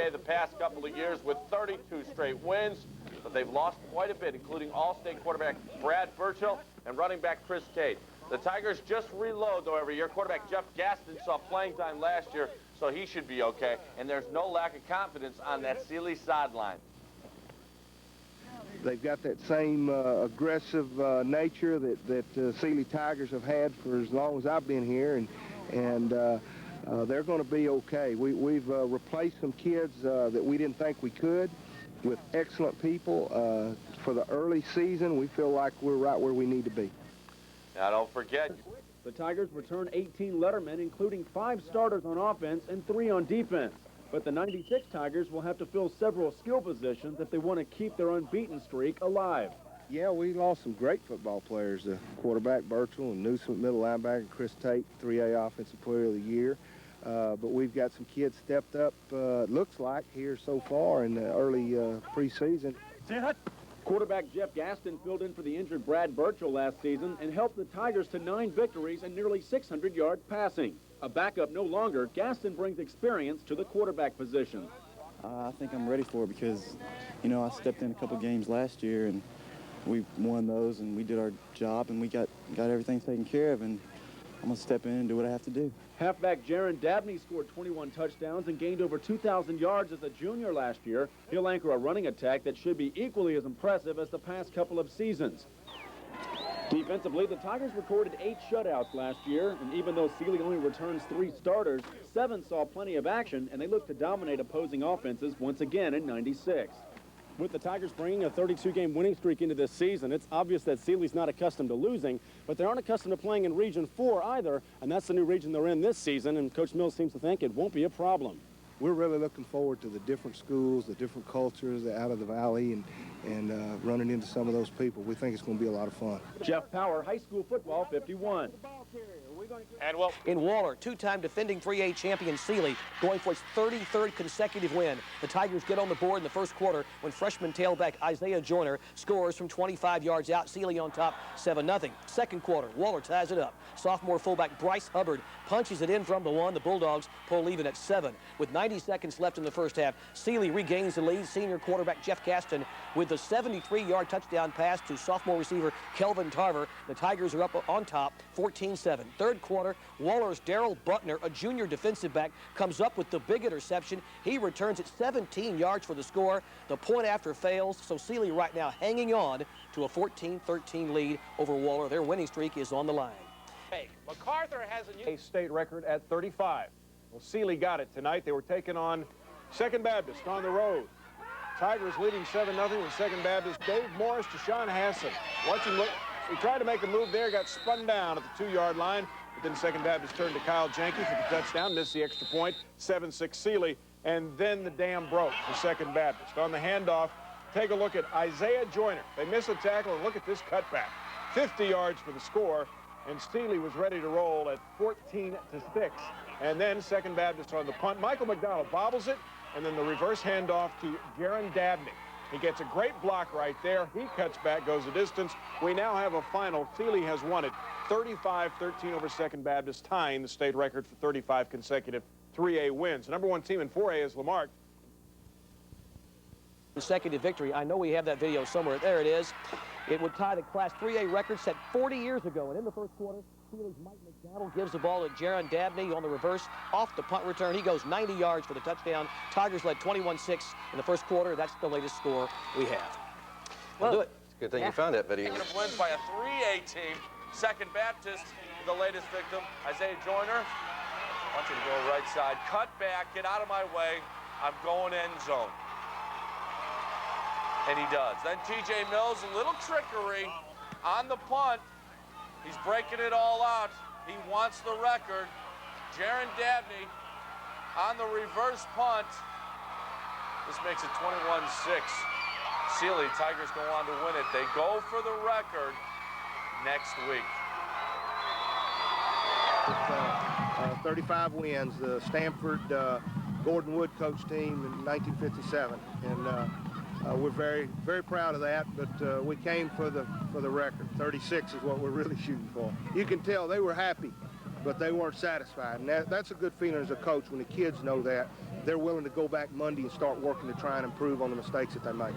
3A the past couple of years with 32 straight wins, but they've lost quite a bit, including All-State quarterback Brad Burchell and running back Chris Tate. The Tigers just reload, though, every year. Quarterback Jeff Gaston saw playing time last year, so he should be okay. And there's no lack of confidence on that Sealy sideline. They've got that same aggressive nature that Sealy Tigers have had for as long as I've been here, and they're going to be okay. We've replaced some kids that we didn't think we could with excellent people. For the early season, we feel like we're right where we need to be. Now, don't forget. The Tigers return 18 lettermen, including 5 starters on offense and 3 on defense. But the 96 Tigers will have to fill several skill positions if they want to keep their unbeaten streak alive. Yeah, we lost some great football players. The quarterback, Burchell, and Newsom, middle linebacker, Chris Tate, 3A Offensive Player of the Year. But we've got some kids stepped up, it looks like, here so far in the early preseason. Quarterback Jeff Gaston filled in for the injured Brad Burchell last season and helped the Tigers to 9 victories and nearly 600 yards passing. A backup no longer, Gaston brings experience to the quarterback position. I think I'm ready for it because, you know, I stepped in a couple games last year and we won those and we did our job and we got everything taken care of, and I'm going to step in and do what I have to do. Halfback Jaron Dabney scored 21 touchdowns and gained over 2,000 yards as a junior last year. He'll anchor a running attack that should be equally as impressive as the past couple of seasons. Defensively, the Tigers recorded 8 shutouts last year, and even though Sealy only returns 3 starters, 7 saw plenty of action, and they look to dominate opposing offenses once again in '96. With the Tigers bringing a 32-game winning streak into this season, it's obvious that Sealy's not accustomed to losing, but they aren't accustomed to playing in Region 4 either, and that's the new region they're in this season, and Coach Mills seems to think it won't be a problem. We're really looking forward to the different schools, the different cultures out of the valley, and running into some of those people. We think it's going to be a lot of fun. Jeff Power, high school football, 51. And well, in Waller, 2-time defending 3A champion Sealy going for its 33rd consecutive win. The Tigers get on the board in the first quarter when freshman tailback Isaiah Joyner scores from 25 yards out. Sealy on top, 7-0. Second quarter, Waller ties it up. Sophomore fullback Bryce Hubbard punches it in from the 1. The Bulldogs pull even at 7. With 90 seconds left in the first half, Sealy regains the lead. Senior quarterback Jeff Gaston with the 73-yard touchdown pass to sophomore receiver Kelvin Tarver. The Tigers are up on top, 14-7. Third quarter, Waller's Darrell Buckner, a junior defensive back, comes up with the big interception. He returns it 17 yards for the score. The point after fails, so Sealy right now hanging on to a 14-13 lead over Waller. Their winning streak is on the line. hey, MacArthur has a state record at 35. Well, Sealy got it tonight. They were taking on Second Baptist on the road. Tigers leading 7-0 with Second Baptist. Dave Morris to Sean Hassan. Watch him look. He tried to make a move there, got spun down at the 2-yard line. But then Second Baptist turned to Kyle Jenke for the touchdown, missed the extra point, 7-6 Sealy. And then the dam broke for Second Baptist. On the handoff, take a look at Isaiah Joyner. They miss a tackle, and look at this cutback. 50 yards for the score, and Sealy was ready to roll at 14-6. And then Second Baptist on the punt. Michael McDonald bobbles it, and then the reverse handoff to Jaron Dabney. He gets a great block right there. He cuts back, goes the distance. We now have a final. Sealy has won it 35-13 over Second Baptist, tying the state record for 35 consecutive 3A wins. The number 1 team in 4A is Lamarck. Consecutive victory. I know we have that video somewhere. There it is. It would tie the Class 3A record set 40 years ago. And in the first quarter, Sealy's Mike McDonald gives the ball to Jaron Dabney on the reverse. Off the punt return, he goes 90 yards for the touchdown. Tigers led 21-6 in the first quarter. That's the latest score we have. We'll do it. It's a good thing you found that video. Wins by a 3A team. Second Baptist, the latest victim, Isaiah Joyner. I want you to go right side. Cut back, get out of my way. I'm going end zone. And he does. Then T.J. Mills, a little trickery on the punt. He's breaking it all out. He wants the record. Jaron Dabney on the reverse punt. This makes it 21-6. Sealy, Tigers go on to win it. They go for the record next week. 35 wins, the Stanford Gordon Wood coach team in 1957, and we're very, very proud of that. But we came for the record. 36 is what we're really shooting for. You can tell they were happy, but they weren't satisfied, and that's a good feeling as a coach when the kids know that they're willing to go back Monday and start working to try and improve on the mistakes that they make.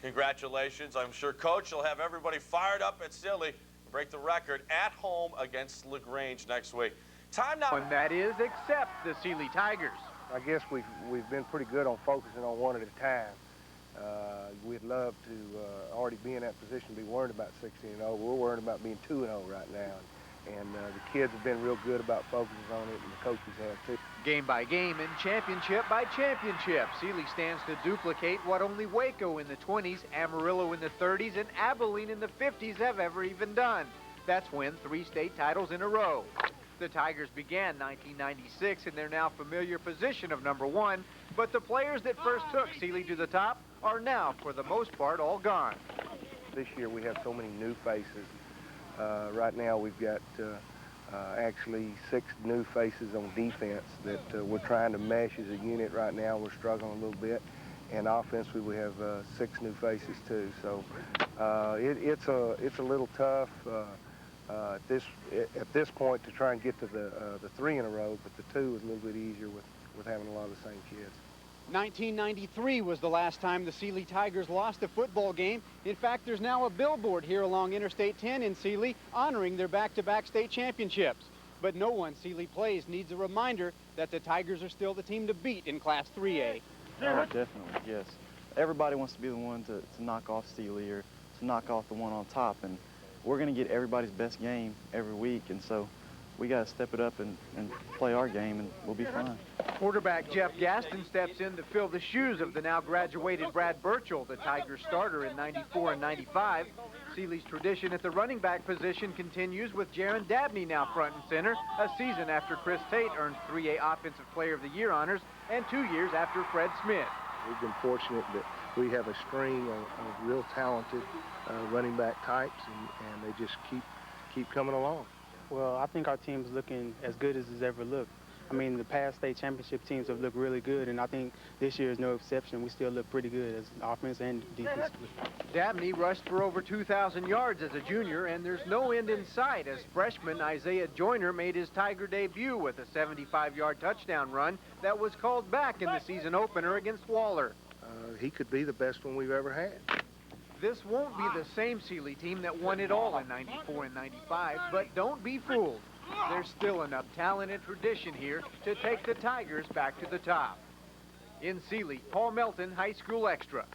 Congratulations. I'm sure Coach will have everybody fired up at Sealy to break the record at home against LaGrange next week. Time now. And that is except the Sealy Tigers. I guess we've been pretty good on focusing on one at a time. We'd love to already be in that position to be worried about 16-0. We're worried about being 2-0 right now. And the kids have been real good about focusing on it, and the coaches have too. Game by game and championship by championship, Sealy stands to duplicate what only Waco in the 20s, Amarillo in the 30s, and Abilene in the 50s have ever even done. That's win 3 state titles in a row. The Tigers began 1996 in their now familiar position of #1, but the players that first took Sealy to the top are now, for the most part, all gone. This year we have so many new faces. Right now we've got actually 6 new faces on defense that we're trying to mesh as a unit right now. We're struggling a little bit. And offensively we have 6 new faces too. So it's a little tough at this point to try and get to the 3 in a row, but the 2 is a little bit easier with having a lot of the same kids. 1993 was the last time the Sealy Tigers lost a football game. In fact, there's now a billboard here along Interstate 10 in Sealy honoring their back-to-back state championships. But no one Sealy plays needs a reminder that the Tigers are still the team to beat in Class 3A. Oh, definitely, yes. Everybody wants to be the one to knock off Sealy or to knock off the one on top, and we're going to get everybody's best game every week, and so we got to step it up and play our game, and we'll be fine. Quarterback Jeff Gaston steps in to fill the shoes of the now graduated Brad Burchell, the Tigers starter in '94 and '95. Sealy's tradition at the running back position continues with Jaron Dabney now front and center, a season after Chris Tate earned 3A Offensive Player of the Year honors and 2 years after Fred Smith. We've been fortunate that we have a string of real talented running back types, and they just keep coming along. Well, I think our team's looking as good as it's ever looked. I mean, the past state championship teams have looked really good, and I think this year is no exception. We still look pretty good as offense and defense. Dabney rushed for over 2,000 yards as a junior, and there's no end in sight as freshman Isaiah Joyner made his Tiger debut with a 75-yard touchdown run that was called back in the season opener against Waller. He could be the best one we've ever had. This won't be the same Sealy team that won it all in '94 and '95, but don't be fooled. There's still enough talent and tradition here to take the Tigers back to the top. In Sealy, Paul Melton, High School Extra.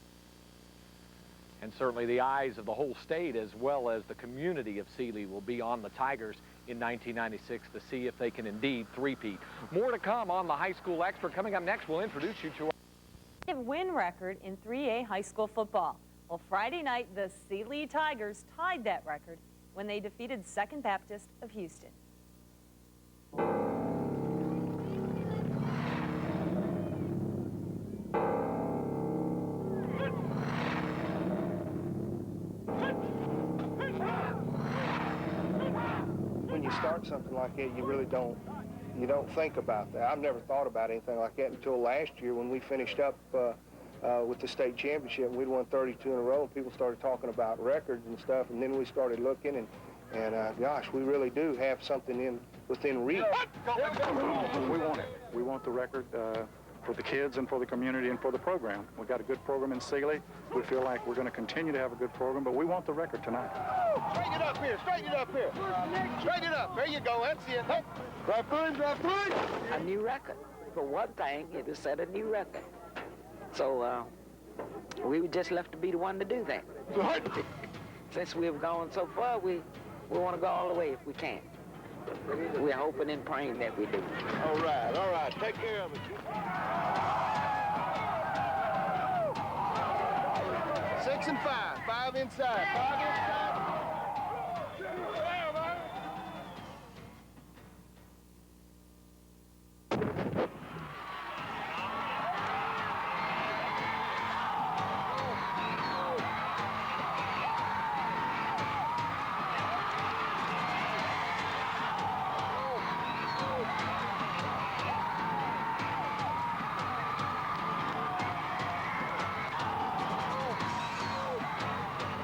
And certainly the eyes of the whole state as well as the community of Sealy will be on the Tigers in 1996 to see if they can indeed three-peat. More to come on the High School Extra. Coming up next, we'll introduce you to our win record in 3A high school football. Well, Friday night, the Sealy Tigers tied that record when they defeated Second Baptist of Houston. When you start something like that, you really don't think about that. I've never thought about anything like that until last year when we finished up with the state championship. We'd won 32 in a row, and people started talking about records and stuff, and then we started looking, and gosh, we really do have something within reach. We want it. We want the record for the kids and for the community and for the program. We've got a good program in Sealy. We feel like we're going to continue to have a good program, but we want the record tonight. Straighten it up here. Straighten it up here. Straighten it up. There you go. That's it. Drive through. Drive through. A new record. For one thing, it has set a new record. So we were just left to be the one to do that. Since we've gone so far, we want to go all the way if we can. We're hoping and praying that we do. All right, all right. Take care of it. 6 and 5. 5 inside. 5 inside.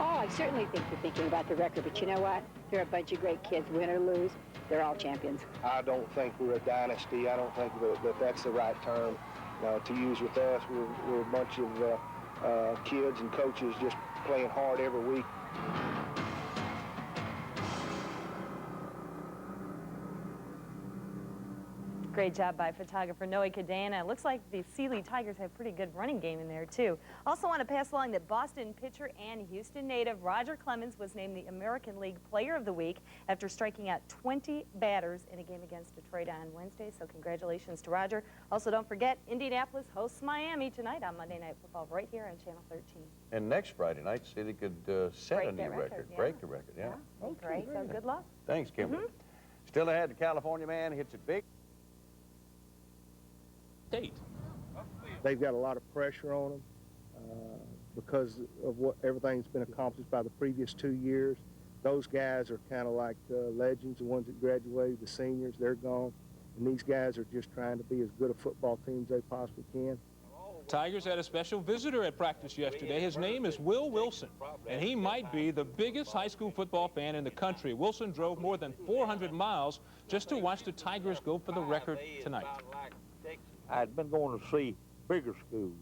I certainly think they're thinking about the record, but you know what? They're a bunch of great kids. Win or lose, they're all champions. I don't think we're a dynasty. I don't think that that's the right term. to use with us. We're a bunch of kids and coaches just playing hard every week. Great job by photographer Noe Cadena. It looks like the Sealy Tigers have a pretty good running game in there, too. Also want to pass along that Boston pitcher and Houston native Roger Clemens was named the American League Player of the Week after striking out 20 batters in a game against Detroit on Wednesday, so congratulations to Roger. Also, don't forget, Indianapolis hosts Miami tonight on Monday Night Football right here on Channel 13. And next Friday night, Sealy could set a new record, break the record, yeah. Great, so good luck. Thanks, Kimberly. Still ahead, the California man hits it big. They've got a lot of pressure on them because of what everything's been accomplished by the previous 2 years. Those guys are kind of like legends, the ones that graduated, the seniors, they're gone. And these guys are just trying to be as good a football team as they possibly can. Tigers had a special visitor at practice yesterday. His name is Will Wilson, and he might be the biggest high school football fan in the country. Wilson drove more than 400 miles just to watch the Tigers go for the record tonight. I'd been going to see bigger schools,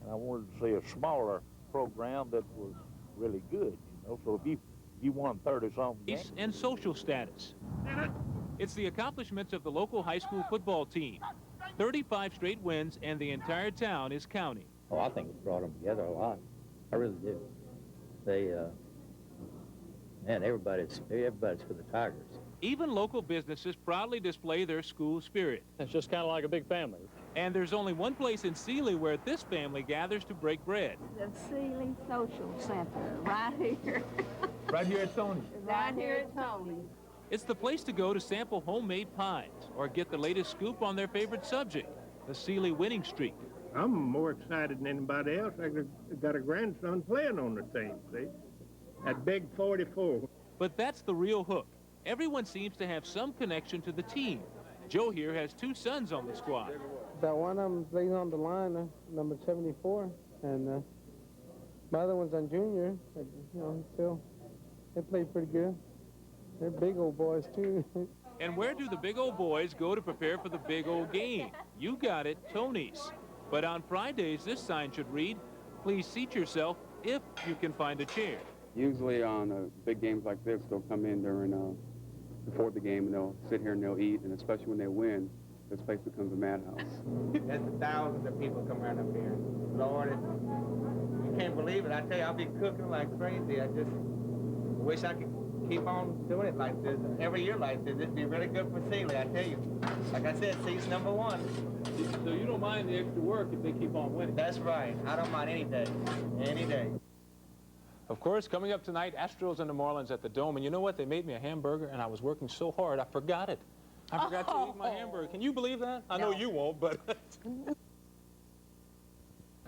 and I wanted to see a smaller program that was really good, you know. So if you won 30-something and social status. It's the accomplishments of the local high school football team. 35 straight wins, and the entire town is counting. Oh, I think it brought them together a lot. I really do. They, man, everybody's for the Tigers. Even local businesses proudly display their school spirit. It's just kind of like a big family. And there's only one place in Sealy where this family gathers to break bread. The Sealy Social Center, right here. Right here at Tony's. Right here at Tony's. It's the place to go to sample homemade pies or get the latest scoop on their favorite subject, the Sealy winning streak. I'm more excited than anybody else. I got a grandson playing on the team, see? That big 44. But that's the real hook. Everyone seems to have some connection to the team. Joe here has 2 sons on the squad. That one of them plays on the line, number 74, and my other one's on junior. You know, they play pretty good. They're big old boys too. And where do the big old boys go to prepare for the big old game? You got it, Tony's. But on Fridays, this sign should read, "Please seat yourself if you can find a chair." Usually on big games like this, they'll come in before the game, and they'll sit here and they'll eat, and especially when they win, this place becomes a madhouse. There's thousands of people come around up here. Lord, you can't believe it. I tell you, I'll be cooking like crazy. I just wish I could keep on doing it like this, every year like this. It'd be really good for Sealy, I tell you. Like I said, seat's number 1. So you don't mind the extra work if they keep on winning? That's right. I don't mind any day. Any day. Of course, coming up tonight, Astros and the Marlins at the Dome. And you know what? They made me a hamburger, and I was working so hard, I forgot it. I forgot to eat my hamburger. Can you believe that? I know you won't, but...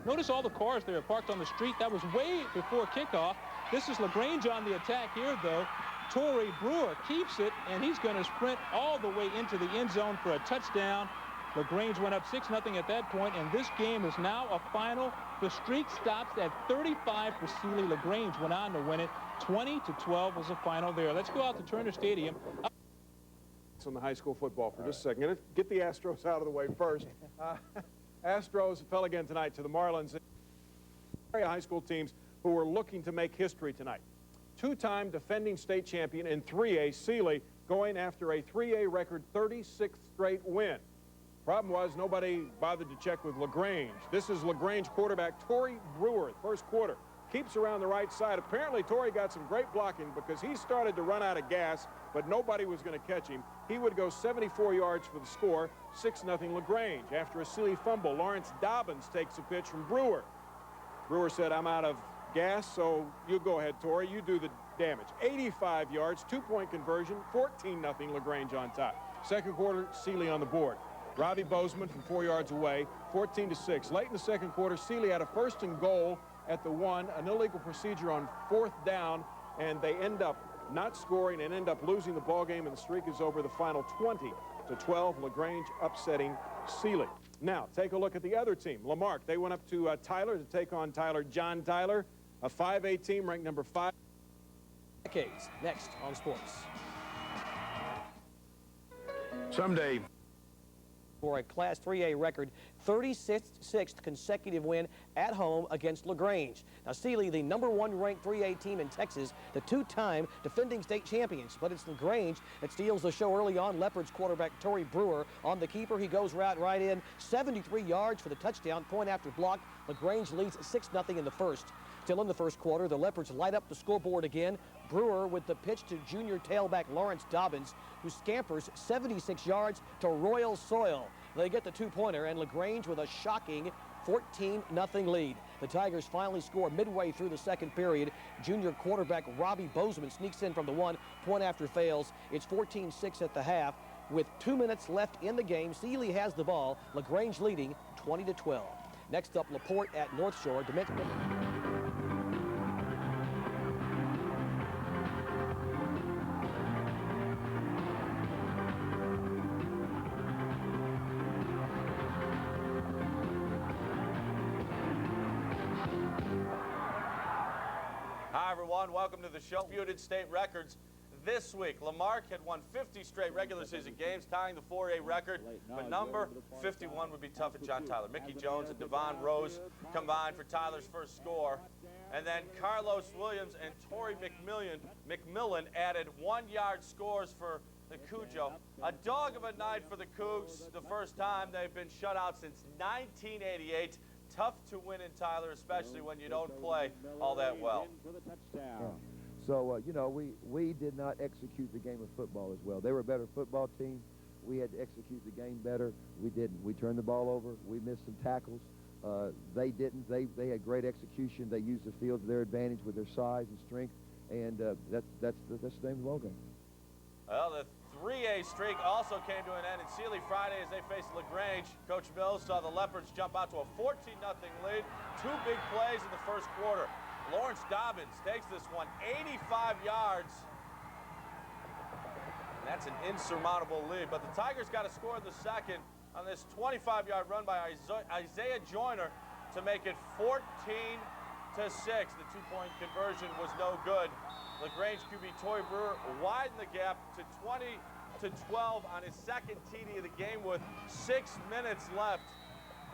Notice all the cars there are parked on the street. That was way before kickoff. This is LaGrange on the attack here, though. Torrey Brewer keeps it, and he's going to sprint all the way into the end zone for a touchdown. LaGrange went up 6-0 at that point, and this game is now a final. The streak stops at 35 for Sealy. LaGrange went on to win it. 20-12 was the final there. Let's go out to Turner Stadium. On the high school football for just a second. Let's get the Astros out of the way first. Astros fell again tonight to the Marlins. Area high school teams who are looking to make history tonight. 2-time defending state champion in 3A, Sealy, going after a 3A record 36th straight win. Problem was nobody bothered to check with LaGrange. This is LaGrange quarterback Torrey Brewer, first quarter. Keeps around the right side. Apparently, Torrey got some great blocking because he started to run out of gas, but nobody was going to catch him. He would go 74 yards for the score, 6-0 LaGrange. After a Sealy fumble, Lawrence Dobbins takes a pitch from Brewer. Brewer said, "I'm out of gas, so you go ahead, Torrey. You do the damage." 85 yards, 2-point conversion, 14-0 LaGrange on top. Second quarter, Sealy on the board. Robbie Bozeman from 4 yards away, 14-6. Late in the second quarter, Sealy had a 1st and goal at the 1, an illegal procedure on 4th down, and they end up not scoring and end up losing the ball game, and the streak is over. The final 20-12, LaGrange upsetting Sealy. Now, take a look at the other team, Lamarck. They went up to Tyler to take on John Tyler, a 5A team ranked number 5. Decades next on Sports. Someday. For a Class 3A record 36th consecutive win at home against LaGrange. Now, Sealy, the #1 ranked 3A team in Texas, the two-time defending state champions. But it's LaGrange that steals the show early on. Leopards quarterback Tory Brewer on the keeper. He goes right in, 73 yards for the touchdown, point after block. LaGrange leads 6-0 in the first. Still in the first quarter, the Leopards light up the scoreboard again. Brewer with the pitch to junior tailback Lawrence Dobbins, who scampers 76 yards to royal soil. They get the two-pointer, and LaGrange with a shocking 14-0 lead. The Tigers finally score midway through the second period. Junior quarterback Robbie Bozeman sneaks in from the one, point after fails. It's 14-6 at the half. With 2 minutes left in the game, Sealy has the ball. LaGrange leading 20-12. Next up, LaPorte at North Shore. Hi, everyone. Welcome to the show. Disputed state records this week. Lamarck had won 50 straight regular season games, tying the 4A record, but number 51 would be tough at John Tyler. Mickey Jones and Devon Rose combined for Tyler's first score. And then Carlos Williams and Torrey McMillan added 1-yard scores for the Cujo. A dog of a night for the Cougs. The first time they've been shut out since 1988. Tough to win in Tyler, especially when you don't play all that well. So, you know, we did not execute the game of football as well. They were a better football team. We had to execute the game better. We didn't. We turned the ball over. We missed some tackles. They didn't. They had great execution. They used the field to their advantage with their size and strength, and that's the name of the ball game. Well, the 3A streak also came to an end in Sealy Friday as they faced LaGrange. Coach Mills saw the Leopards jump out to a 14-0 lead. 2 big plays in the first quarter. Lawrence Dobbins takes this one 85 yards. And that's an insurmountable lead. But the Tigers got a score in the second on this 25-yard run by Isaiah Joyner to make it 14-6. The 2-point conversion was no good. LaGrange QB Tory Brewer widened the gap to 20-12 on his second TD of the game with 6 minutes left.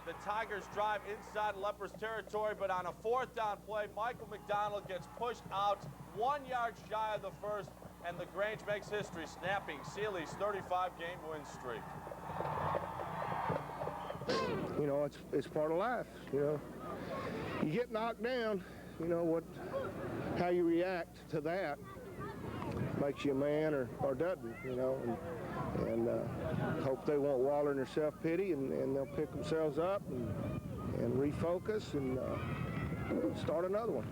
The Tigers drive inside Leopards territory, but on a 4th down play, Michael McDonald gets pushed out 1 yard shy of the first, and LaGrange makes history, snapping Sealy's 35-game win streak. You know, it's part of life, you know. You get knocked down, you know, how you react to that makes you a man or doesn't, you know, and hope they won't wallow in their self-pity and they'll pick themselves up and refocus and start another one.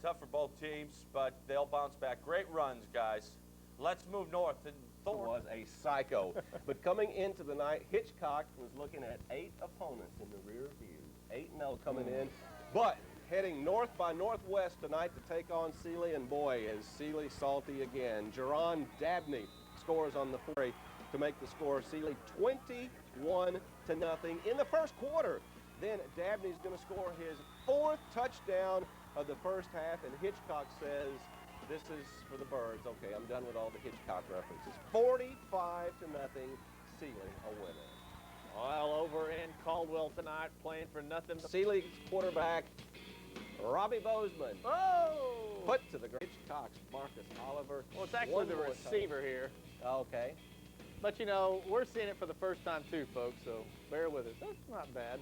Tough for both teams, but they'll bounce back. Great runs, guys. Let's move north. And Thorne was a psycho. But coming into the night, Hitchcock was looking at 8 opponents in the rear view. 8-0 coming in. But heading north by northwest tonight to take on Sealy, and boy, is Sealy salty again. Jerron Dabney scores on the 4 to make the score. Sealy 21-0 in the first quarter. Then Dabney's going to score his 4th touchdown of the first half, and Hitchcock says, this is for the birds. Okay, I'm done with all the Hitchcock references. 45-0, Sealy a winner. All over in Caldwell tonight, playing for nothing. Sealy's quarterback, Robbie Bozeman. Oh! Put to the great Hitchcock's Marcus Oliver. Well, it's actually the receiver here. Okay. But, you know, we're seeing it for the first time, too, folks, so bear with us. That's not bad.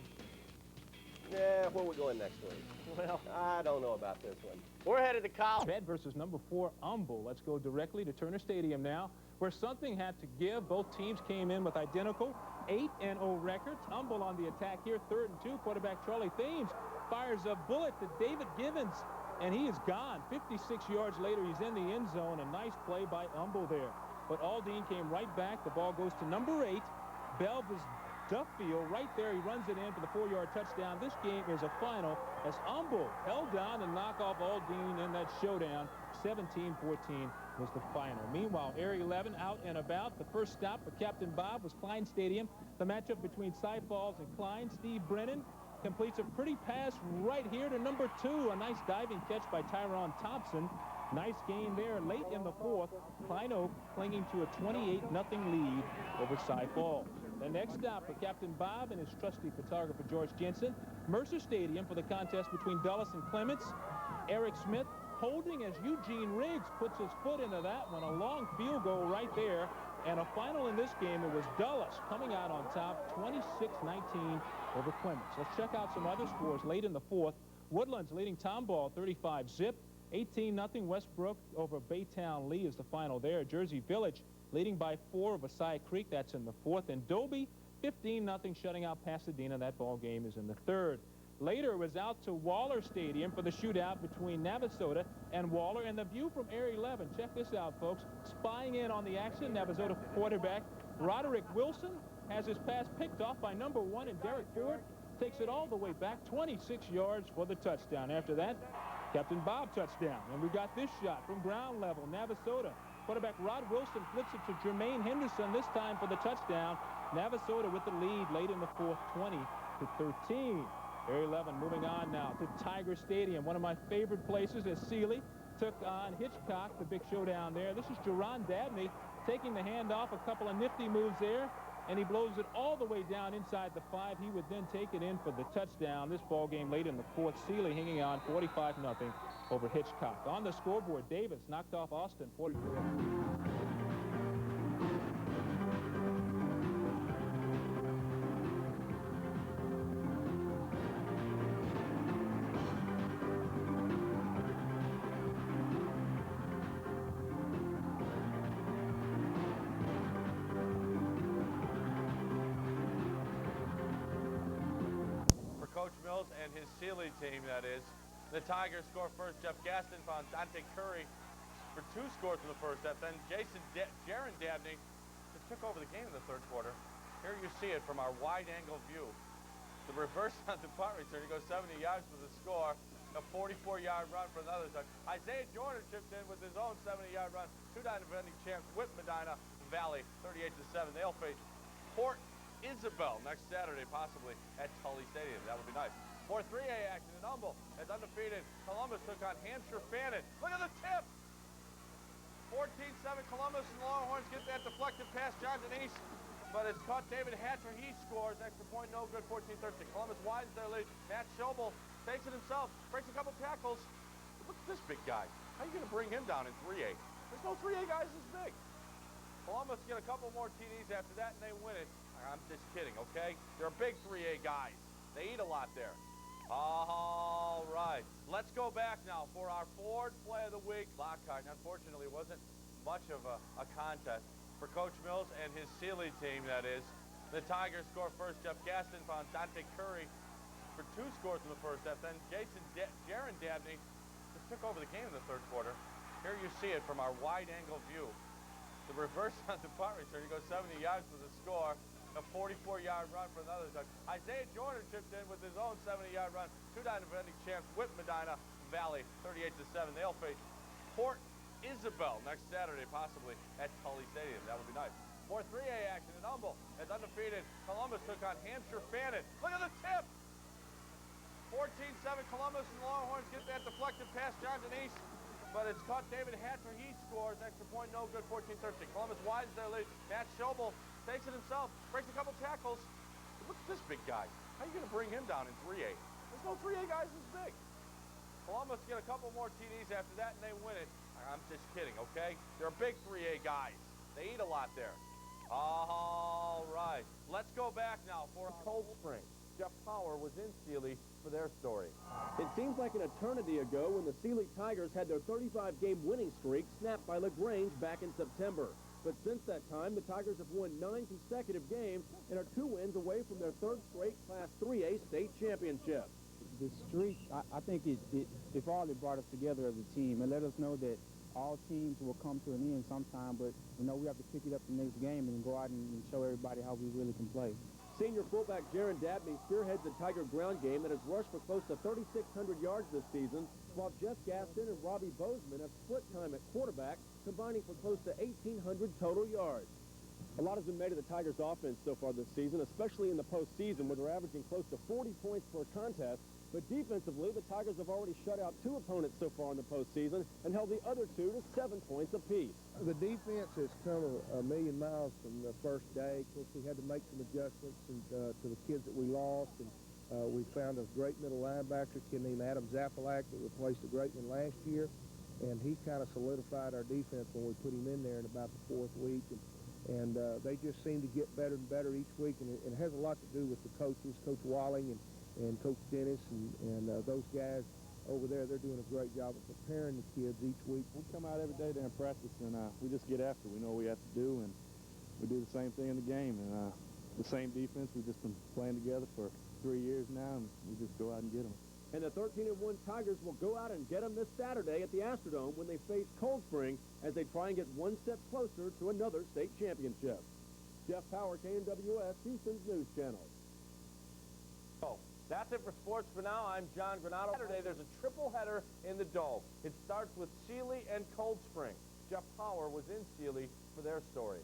Yeah, where are we going next week? Well, I don't know about this one. We're headed to College. Bed versus number 4, Humble. Let's go directly to Turner Stadium now, where something had to give. Both teams came in with identical 8-0 records. Humble on the attack here, 3rd and 2. Quarterback Charlie Thames fires a bullet to David Givens, and he is gone. 56 yards later, he's in the end zone. A nice play by Humble there. But Aldine came right back. The ball goes to number 8, Belvis Duffield. Right there, he runs it in for the 4-yard touchdown. This game is a final as Humble held down and knocked off Aldine in that showdown. 17-14 was the final. Meanwhile, Area 11 out and about. The first stop for Captain Bob was Klein Stadium. The matchup between Cy Falls and Klein. Steve Brennan completes a pretty pass right here to number 2. A nice diving catch by Tyron Thompson. Nice gain there late in the 4th. Klein Oak clinging to a 28-0 lead over Cy Falls. The next stop for Captain Bob and his trusty photographer George Jensen, Mercer Stadium for the contest between Dulles and Clements. Eric Smith holding as Eugene Riggs puts his foot into that one. A long field goal right there. And a final in this game, it was Dulles coming out on top, 26-19 over Clements. Let's check out some other scores late in the fourth. Woodlands leading Tomball 35-zip. 18-0 Westbrook over Baytown Lee is the final there. Jersey Village leading by 4 over Cy Creek. That's in the fourth. And Dobie 15-0 shutting out Pasadena. That ball game is in the third. Later, it was out to Waller Stadium for the shootout between Navasota and Waller. And the view from Air 11, check this out, folks. Spying in on the action, Navasota quarterback Roderick Wilson has his pass picked off by number 1, and Derek Ford takes it all the way back, 26 yards for the touchdown. After that, Captain Bob touchdown. And we got this shot from ground level, Navasota. Quarterback Rod Wilson flips it to Jermaine Henderson, this time for the touchdown. Navasota with the lead late in the fourth, 20-13. Air 11 moving on now to Tiger Stadium, one of my favorite places as Sealy took on Hitchcock, the big showdown there. This is Jerron Dabney taking the handoff, a couple of nifty moves there, and he blows it all the way down inside the 5. He would then take it in for the touchdown. This ball game late in the fourth, Sealy hanging on 45-0 over Hitchcock. On the scoreboard, Davis knocked off Austin 44. And his Sealy team, that is. The Tigers score first. Jeff Gaston found Dante Curry for 2 scores in the first half. Then Jaron Dabney took over the game in the third quarter. Here you see it from our wide-angle view. The reverse on the punt return. He goes 70 yards for the score. A 44-yard run for another touch. Isaiah Joyner chipped in with his own 70-yard run. 2-9 defending champs Whip Medina Valley 38-7. They'll face Port Isabel next Saturday, possibly at Tully Stadium. That would be nice. More 3A action in Humble as undefeated Columbus took on Hampshire Fannin. Look at the tip! 14-7 Columbus, and the Longhorns get that deflected pass. Johnson East, but it's caught David Hatcher. He scores. Extra point, no good. 14-13. Columbus widens their lead. Matt Schobel takes it himself, breaks a couple tackles. Look at this big guy. How are you going to bring him down in 3A? There's no 3A guys this big. Columbus get a couple more TDs after that, and they win it. I'm just kidding, okay? They're big 3A guys. They eat a lot there. All right. Let's go back now for our Ford Play of the Week. Lockhart, unfortunately, wasn't much of a contest for Coach Mills and his Sealy team, that is. The Tigers score first. Jeff Gaston found Dante Curry for 2 scores in the first half. Then Jaron Dabney took over the game in the third quarter. Here you see it from our wide-angle view. The reverse on the punt return. He goes 70 yards for the score. A 44-yard run for another touch. Isaiah Joyner chipped in with his own 70-yard run. 2-9 defending champs Whip Medina Valley 38-7. They'll face Port Isabel next Saturday, possibly at Tully Stadium. That would be nice. More 3A action in Humble as undefeated Columbus took on Hampshire Fannin. Look at the tip! 14-7 Columbus, and the Longhorns get that deflected pass. Johnson East, but it's caught David Hatcher. He scores. Extra point, no good. 14-13. Columbus widens their lead. Matt Schobel takes it himself, breaks a couple tackles. Look at this big guy. How are you going to bring him down in 3A? There's no 3A guys this big. Columbus get a couple more TDs after that, and they win it. I'm just kidding, okay? They're big 3A guys. They eat a lot there. All right. Let's go back now for Cold Spring. Jeff Power was in Sealy for their story. It seems like an eternity ago when the Sealy Tigers had their 35-game winning streak snapped by LaGrange back in September. But since that time, the Tigers have won 9 consecutive games and are 2 wins away from their 3rd straight Class 3A state championship. The streak, I think it finally brought us together as a team and let us know that all teams will come to an end sometime, but we know we have to pick it up the next game and go out and show everybody how we really can play. Senior fullback Jaron Dabney spearheads the Tiger ground game that has rushed for close to 3,600 yards this season, while Jeff Gaston and Robbie Bozeman have split time at quarterback, combining for close to 1,800 total yards. A lot has been made of the Tigers' offense so far this season, especially in the postseason, where they're averaging close to 40 points per contest. But defensively, the Tigers have already shut out 2 opponents so far in the postseason and held the other 2 to 7 points apiece. The defense has come a million miles from the first day. Of course, we had to make some adjustments to the kids that we lost, and we found a great middle linebacker, kid named Adam Zapalak, that replaced a great one last year, and he kind of solidified our defense when we put him in there in about the 4th week. And they just seem to get better and better each week, and it has a lot to do with the coaches, Coach Walling and Coach Dennis, and those guys over there. They're doing a great job of preparing the kids each week. We come out every day during practice, and we just get after it. We know what we have to do, and we do the same thing in the game. And the same defense, we've just been playing together for 3 years now, and we just go out and get them. And the 13-1 Tigers will go out and get them this Saturday at the Astrodome when they face Cold Spring as they try and get one step closer to another state championship. Jeff Power, KNWS, Houston's News Channel. Oh, that's it for sports for now. I'm John Granado. Saturday, there's a triple header in the Dome. It starts with Sealy and Cold Spring. Jeff Power was in Sealy for their story.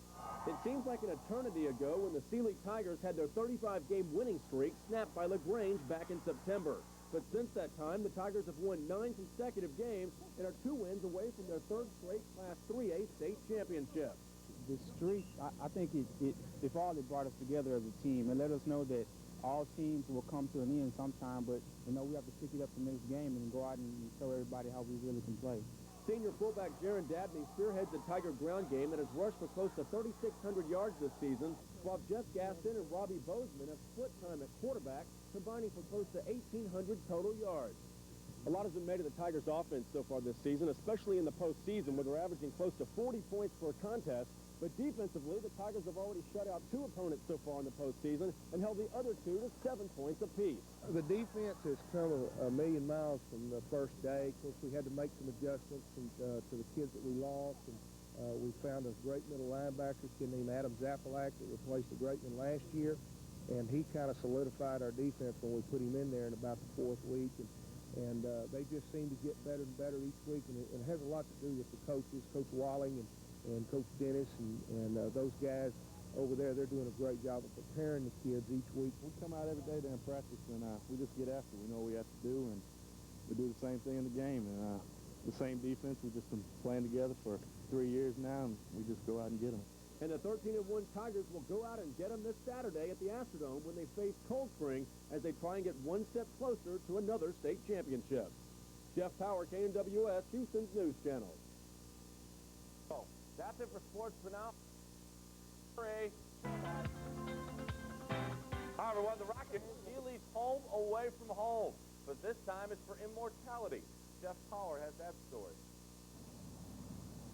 It seems like an eternity ago when the Sealy Tigers had their 35-game winning streak snapped by LaGrange back in September. But since that time, the Tigers have won 9 consecutive games and are 2 wins away from their 3rd straight Class 3A state championship. The streak, I think it finally brought us together as a team and let us know that all teams will come to an end sometime, but we have to pick it up the next game and go out and show everybody how we really can play. Senior fullback Jaron Dabney spearheads the Tiger ground game that has rushed for close to 3,600 yards this season, while Jeff Gaston and Robbie Bozeman have split time at quarterback, combining for close to 1,800 total yards. A lot has been made of the Tigers' offense so far this season, especially in the postseason, where they're averaging close to 40 points per contest. But defensively, the Tigers have already shut out 2 opponents so far in the postseason and held the other 2 to 7 points apiece. The defense has come a million miles from the first day. Of course, we had to make some adjustments to the kids that we lost, and we found a great middle linebacker, kid named Adam Zapalak, that replaced a great one last year, and he kind of solidified our defense when we put him in there in about the 4th week. And they just seem to get better and better each week, and it has a lot to do with the coaches, Coach Walling and Coach Dennis, and those guys over there. They're doing a great job of preparing the kids each week. We come out every day during practice, and we just get after it. We know what we have to do, and we do the same thing in the game. And the same defense, we've just been playing together for 3 years now, and we just go out and get them. And the 13-1 Tigers will go out and get them this Saturday at the Astrodome when they face Cold Spring as they try and get one step closer to another state championship. Jeff Power, KNWS, Houston's News Channel. Oh, that's it for sports for now. Hi, everyone. The Rockets, Sealy's home away from home. But this time it's for immortality. Jeff Power has that story.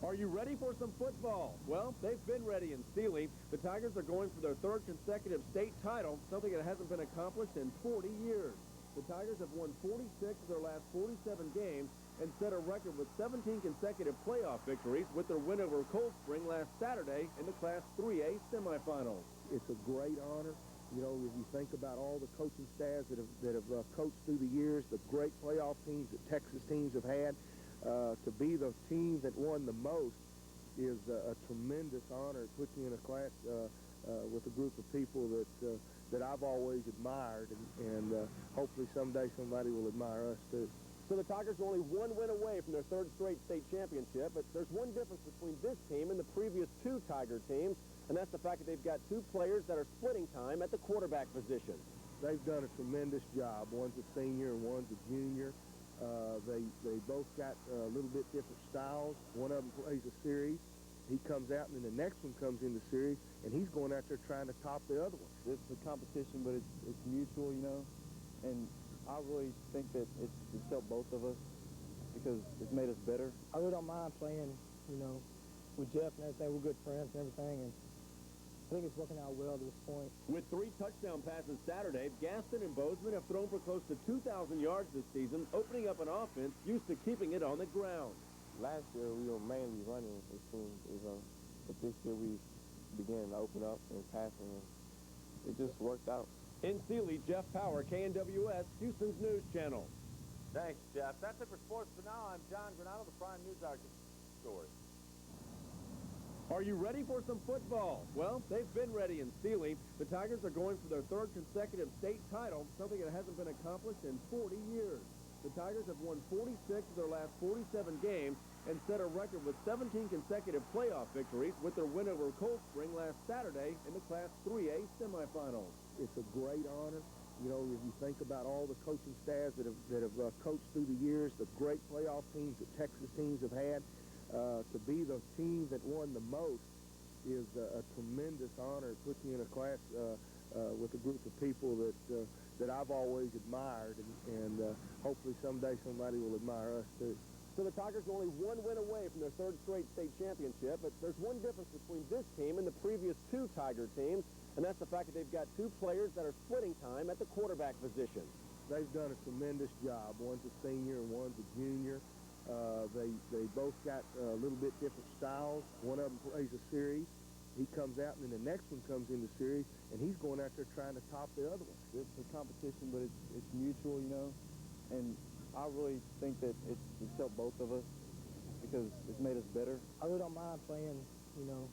Are you ready for some football? Well, they've been ready in Sealy. The Tigers are going for their 3rd consecutive state title, something that hasn't been accomplished in 40 years. The Tigers have won 46 of their last 47 games and set a record with 17 consecutive playoff victories with their win over Cold Spring last Saturday in the Class 3A semifinals. It's a great honor. You know, if you think about all the coaching staffs that have coached through the years, the great playoff teams that Texas teams have had, to be the team that won the most is a tremendous honor. It puts you in a class with a group of people that I've always admired, and hopefully someday somebody will admire us too. So the Tigers are only 1 win away from their 3rd straight state championship, but there's one difference between this team and the previous 2 Tiger teams, and that's the fact that they've got 2 players that are splitting time at the quarterback position. They've done a tremendous job. One's a senior and one's a junior. They both got a little bit different styles. One of them plays a series. He comes out, and then the next one comes in the series, and he's going out there trying to top the other one. It's a competition, but it's mutual, and I really think that it's helped both of us because it's made us better. I really don't mind playing, with Jeff and everything. We're good friends and everything, and I think it's working out well to this point. With 3 touchdown passes Saturday, Gaston and Bozeman have thrown for close to 2,000 yards this season, opening up an offense used to keeping it on the ground. Last year, we were mainly running the team, but this year we began to open up and passing, and it just worked out. In Sealy, Jeff Power, KNWS, Houston's News Channel. Thanks, Jeff. That's it for sports for now. I'm John Granado, the Prime News Archivist. Story. Are you ready for some football? Well, they've been ready in Sealy. The Tigers are going for their third consecutive state title, something that hasn't been accomplished in 40 years. The Tigers have won 46 of their last 47 games and set a record with 17 consecutive playoff victories with their win over Cold Spring last Saturday in the Class 3A semifinals. It's a great honor. You know, if you think about all the coaching staffs that have coached through the years, the great playoff teams that Texas teams have had, to be the team that won the most is a tremendous honor. It puts you in a class with a group of people that I've always admired, and hopefully someday somebody will admire us too. So the Tigers are only one win away from their third straight state championship, but there's one difference between this team and the previous two Tiger teams, and that's the fact that they've got two players that are splitting time at the quarterback position. They've done a tremendous job. One's a senior and one's a junior. They both got a little bit different styles. One of them plays a series. He comes out, and then the next one comes in the series, and he's going out there trying to top the other one. It's a competition, but it's mutual, you know, and I really think that it's helped both of us because it's made us better. I really don't mind playing, you know,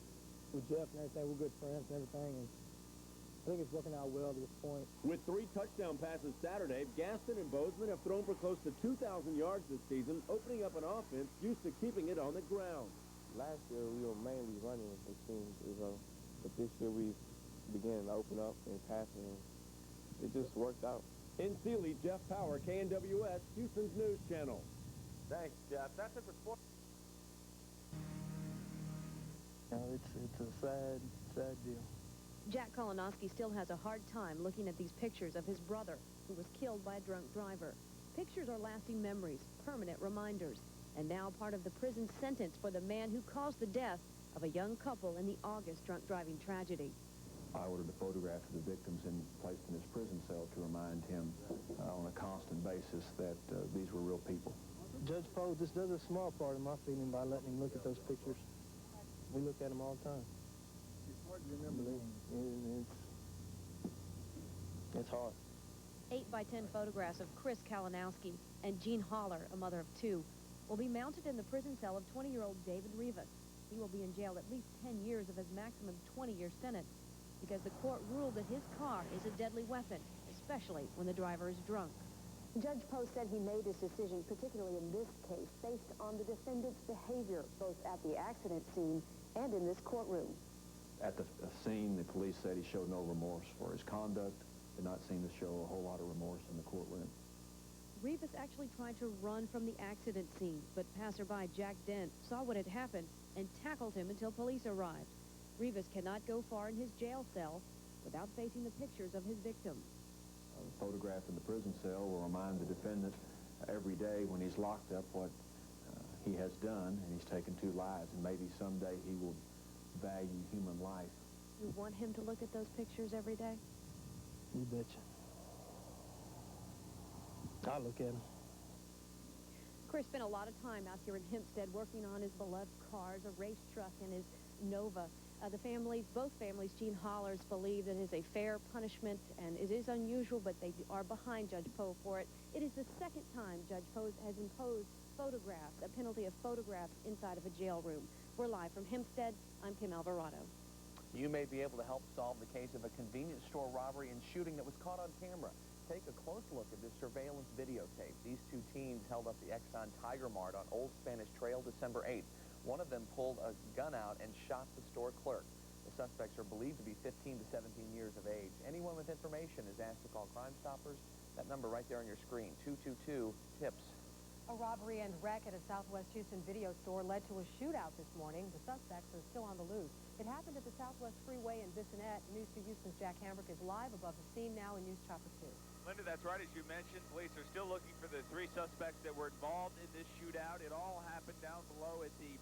with Jeff and everything. We're good friends and everything, and I think it's working out well to this point. With 3 touchdown passes Saturday, Gaston and Bozeman have thrown for close to 2,000 yards this season, opening up an offense used to keeping it on the ground. Last year, we were mainly running, it seems, but this year we began to open up and passing, and it just worked out. In Sealy, Jeff Power, KNWS, Houston's News Channel. Thanks, Jeff. That's it for sports. You know, it's a sad deal. Jack Kolonowski still has a hard time looking at these pictures of his brother, who was killed by a drunk driver. Pictures are lasting memories, permanent reminders, and now part of the prison sentence for the man who caused the death of a young couple in the August drunk driving tragedy. I ordered a photograph of the victims and placed in his prison cell to remind him on a constant basis that these were real people. Judge Poe just does a small part of my feeling by letting him look at those pictures. We look at them all the time. It's hard. 8x10 photographs of Chris Kalinowski and Jean Holler, a mother of 2, will be mounted in the prison cell of 20-year-old David Rivas. He will be in jail at least 10 years of his maximum 20-year sentence because the court ruled that his car is a deadly weapon, especially when the driver is drunk. Judge Poe said he made his decision, particularly in this case, based on the defendant's behavior, both at the accident scene and in this courtroom. At the scene, the police said he showed no remorse for his conduct, did not seem to show a whole lot of remorse in the courtroom. Rivas actually tried to run from the accident scene, but passerby Jack Dent saw what had happened and tackled him until police arrived. Rivas cannot go far in his jail cell without facing the pictures of his victims. A photograph in the prison cell will remind the defendant every day when he's locked up what he has done, and he's taken 2 lives, and maybe someday he will value human life. You want him to look at those pictures every day? You betcha. I look at them. Chris spent a lot of time out here in Hempstead working on his beloved cars, a race truck and his Nova. Both families, Jean Hollers, believe that it is a fair punishment, and it is unusual, but they are behind Judge Poe for it. It is the second time Judge Poe has imposed photographs, a penalty of photographs inside of a jail room. We're live from Hempstead. I'm Kim Alvarado. You may be able to help solve the case of a convenience store robbery and shooting that was caught on camera. Take a close look at this surveillance videotape. These 2 teens held up the Exxon Tiger Mart on Old Spanish Trail December 8th. One of them pulled a gun out and shot the store clerk. The suspects are believed to be 15 to 17 years of age. Anyone with information is asked to call Crime Stoppers. That number right there on your screen, 222-TIPS. A robbery and wreck at a Southwest Houston video store led to a shootout this morning. The suspects are still on the loose. It happened at the Southwest Freeway in Bissonnette. News 2 Houston's Jack Hambrick is live above the scene now in News Chopper 2. Linda, that's right. As you mentioned, police are still looking for the 3 suspects that were involved in this shootout. It all happened down below at the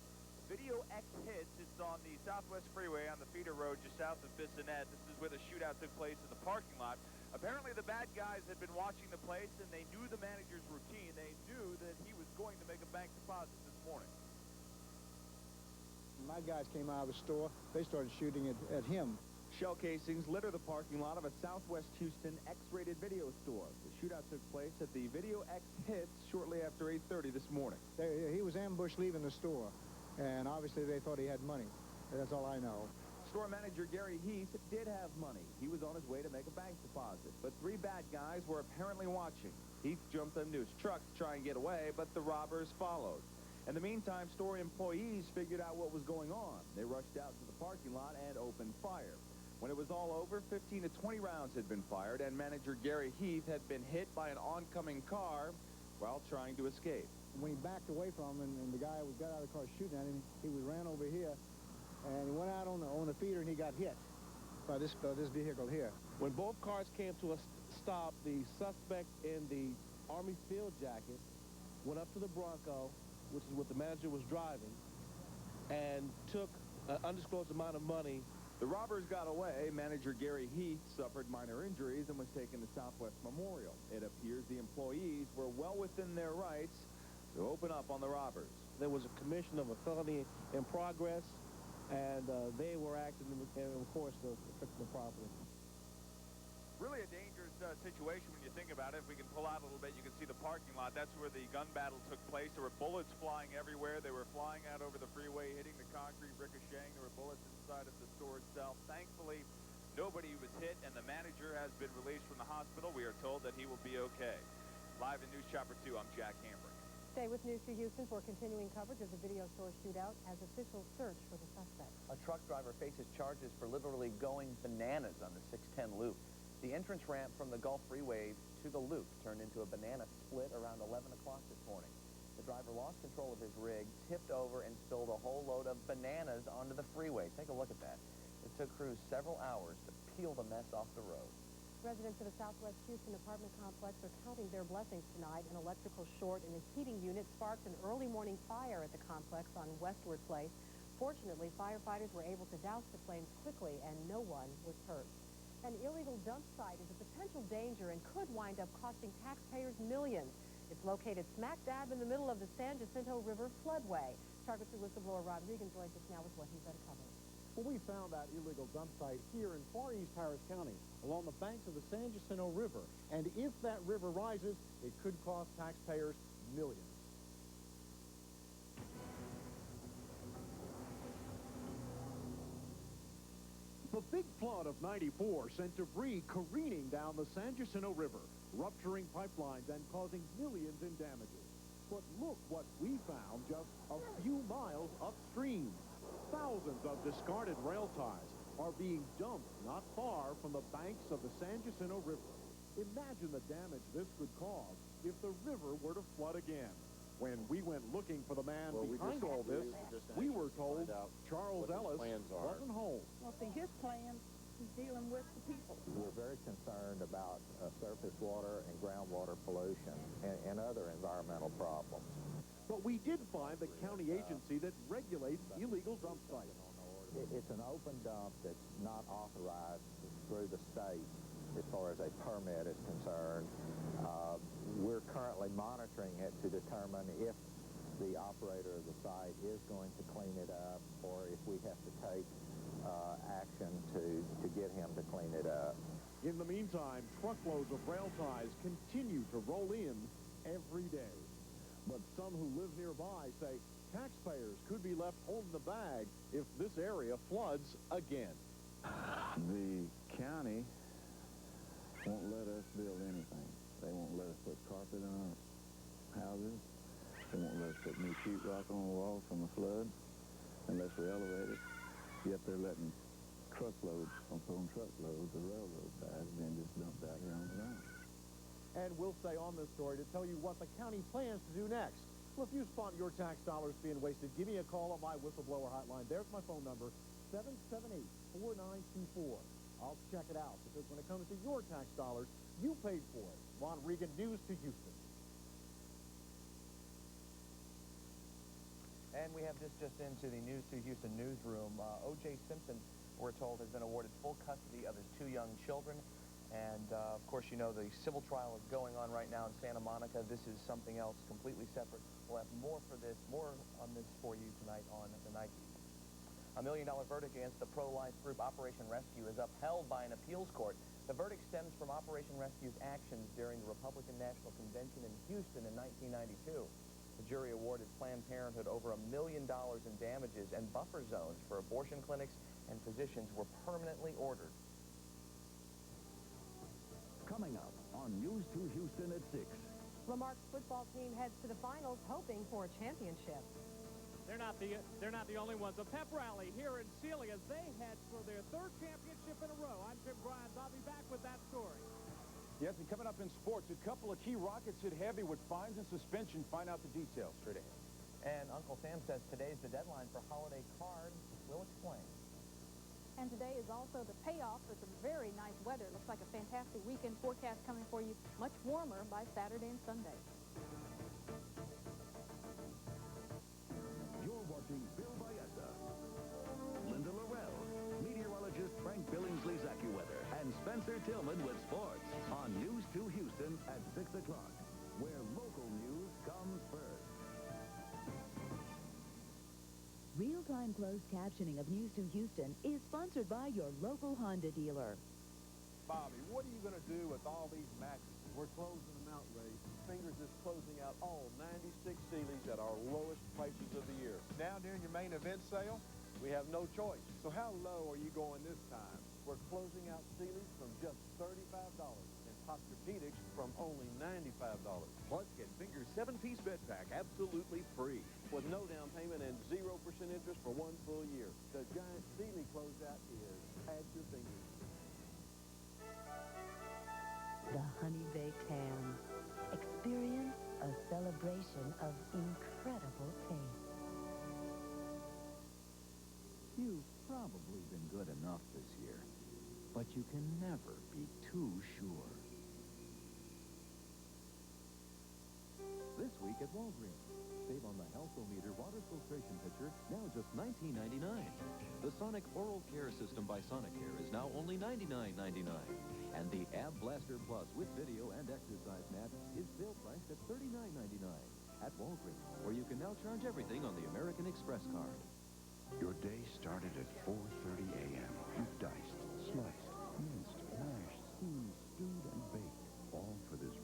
Video X Hits. It's on the Southwest Freeway on the feeder road just south of Bissonnette. This is where the shootout took place in the parking lot. Apparently the bad guys had been watching the place, and they knew the manager's routine. They knew that he was going to make a bank deposit this morning. My guys came out of the store. They started shooting at him. Shell casings litter the parking lot of a Southwest Houston X-rated video store. The shootout took place at the Video X Hits shortly after 8:30 this morning. He was ambushed leaving the store, and obviously they thought he had money. That's all I know. Store manager Gary Heath did have money. He was on his way to make a bank deposit, but 3 bad guys were apparently watching. Heath jumped into his truck to try and get away, but the robbers followed. In the meantime, store employees figured out what was going on. They rushed out to the parking lot and opened fire. When it was all over, 15 to 20 rounds had been fired, and manager Gary Heath had been hit by an oncoming car while trying to escape. When he backed away from him and the guy who got out of the car shooting at him, he ran over here and he went out on the feeder and he got hit by this vehicle here. When both cars came to a stop, the suspect in the Army field jacket went up to the Bronco, which is what the manager was driving, and took an undisclosed amount of money. The robbers got away. Manager Gary Heath suffered minor injuries and was taken to Southwest Memorial. It appears the employees were well within their rights to open up on the robbers. There was a commission of a felony in progress, and they were acting, and of course, took the property. Really a dangerous situation when you think about it. If we can pull out a little bit, you can see the parking lot. That's where the gun battle took place. There were bullets flying everywhere. They were flying out over the freeway, hitting the concrete, ricocheting. There were bullets inside of the store itself. Thankfully, nobody was hit, and the manager has been released from the hospital. We are told that he will be okay. Live in News Chopper 2, I'm Jack Hambrick. Stay with News 2 Houston for continuing coverage of the video store shootout as officials search for the suspect. A truck driver faces charges for literally going bananas on the 610 loop. The entrance ramp from the Gulf Freeway to the loop turned into a banana split around 11 o'clock this morning. The driver lost control of his rig, tipped over, and spilled a whole load of bananas onto the freeway. Take a look at that. It took crews several hours to peel the mess off the road. Residents of the Southwest Houston apartment complex are counting their blessings tonight. An electrical short in a heating unit sparked an early morning fire at the complex on Westward Place. Fortunately, firefighters were able to douse the flames quickly, and no one was hurt. An illegal dump site is a potential danger and could wind up costing taxpayers millions. It's located smack dab in the middle of the San Jacinto River floodway. Target 2 whistleblower Rod Regan joins us now with what he's uncovered. Well, we found that illegal dump site here in Far East Harris County along the banks of the San Jacinto River. And if that river rises, it could cost taxpayers millions. The big flood of '94 sent debris careening down the San Jacinto River, rupturing pipelines and causing millions in damages. But look what we found just a few miles upstream. Thousands of discarded rail ties are being dumped not far from the banks of the San Jacinto River. Imagine the damage this could cause if the river were to flood again. When we went looking for the man behind all this, we were told Charles Ellis wasn't home. Well, see, his plan is dealing with the people. We're very concerned about surface water and groundwater pollution and other environmental problems. But we did find the county agency that regulates illegal dump sites. It's an open dump that's not authorized through the state as far as a permit is concerned. We're currently monitoring it to determine if the operator of the site is going to clean it up or if we have to take action to get him to clean it up. In the meantime, truckloads of rail ties continue to roll in every day. But some who live nearby say taxpayers could be left holding the bag if this area floods again. The county won't let us build anything. They won't let us put carpet in our houses. They won't let us put new sheetrock on the walls from the flood unless we elevate it. Yet they're letting truckloads upon truckloads of railroad ties being just dumped out here on the ground. And we'll stay on this story to tell you what the county plans to do next. Well, if you spot your tax dollars being wasted, give me a call on my whistleblower hotline. There's my phone number, 778-4924. I'll check it out, because when it comes to your tax dollars, you paid for it. Ron Regan, News 2 Houston. And we have this just into the News 2 Houston newsroom. O.J. Simpson, we're told, has been awarded full custody of his 2 young children. And, of course, you know, the civil trial is going on right now in Santa Monica. This is something else completely separate. We'll have more on this for you tonight on the Night News. $1 million verdict against the pro-life group Operation Rescue is upheld by an appeals court. The verdict stems from Operation Rescue's actions during the Republican National Convention in Houston in 1992. The jury awarded Planned Parenthood over $1 million in damages, and buffer zones for abortion clinics and physicians were permanently ordered. Coming up on News 2 Houston at 6. Lamarck's football team heads to the finals, hoping for a championship. They're not the only ones. A pep rally here in Sealy as they head for their third championship in a row. I'm Jim Grimes. I'll be back with that story. Yes, and coming up in sports, a couple of key Rockets hit heavy with fines and suspension. Find out the details straight ahead. And Uncle Sam says today's the deadline for holiday cards. We'll explain. And today is also the payoff for some very nice weather. Looks like a fantastic weekend forecast coming for you. Much warmer by Saturday and Sunday. You're watching Bill Balletta, Linda Laurel, meteorologist Frank Billingsley's AccuWeather, and Spencer Tillman with sports on News 2 Houston at 6 o'clock, where local news comes first. Real-time closed captioning of News 2 Houston is sponsored by your local Honda dealer. Bobby, what are you going to do with all these mattresses? We're closing them out, Ray. Fingers is closing out all 96 Sealy's at our lowest prices of the year. Now, during your main event sale, we have no choice. So how low are you going this time? We're closing out Sealy's from just $35 and Posturepedics from only $95. Plus, get Fingers 7-piece bed pack absolutely free with no down payment and 0% interest for 1 full year. The giant Sealy closeout is at your fingers. The Honey Baked Ham. Experience a celebration of incredible taste. You've probably been good enough this year, but you can never be too sure. This week at Walgreens, save on the Health-O-Meter water filtration pitcher, now just $19.99. The Sonic Oral Care System by Sonicare is now only $99.99. And the Ab Blaster Plus with video and exercise mat is still priced at $39.99 at Walgreens, where you can now charge everything on the American Express card. Your day started at 4:30 a.m. You've diced, sliced, minced, mashed, steamed, stewed, and baked, all for this.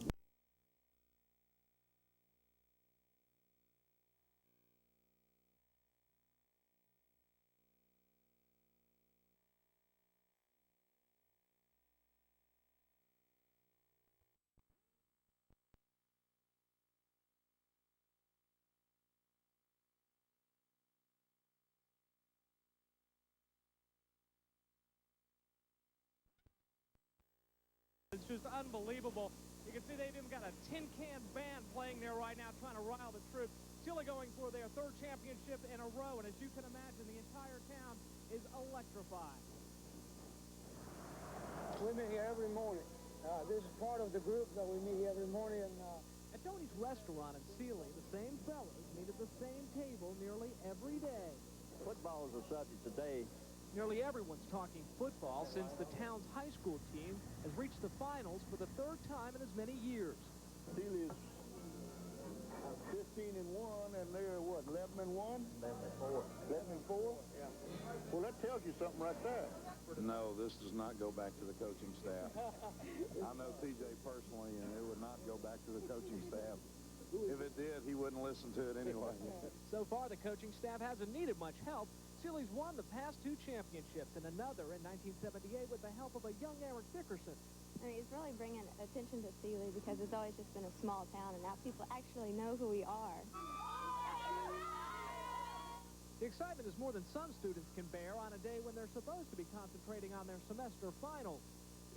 It's just unbelievable. You can see they've even got a tin can band playing there right now trying to rile the troops. Chile going for their third championship in a row, and as you can imagine, the entire town is electrified. We meet here every morning. This is part of the group that we meet here every morning. And at Tony's Restaurant in Sealy, the same fellas meet at the same table nearly every day. Football is a subject today. Nearly everyone's talking football since the town's high school team has reached the finals for the third time in as many years. Sealy is 15-1, and they're what, 11-1? 11-4. 11-4? Yeah. Well, that tells you something right there. No, this does not go back to the coaching staff. I know TJ personally, and it would not go back to the coaching staff. If it did, he wouldn't listen to it anyway. So far, the coaching staff hasn't needed much help. Sealy's won the past 2 championships and another in 1978 with the help of a young Eric Dickerson. I mean, it's really bringing attention to Sealy because it's always just been a small town, and now people actually know who we are. The excitement is more than some students can bear on a day when they're supposed to be concentrating on their semester finals.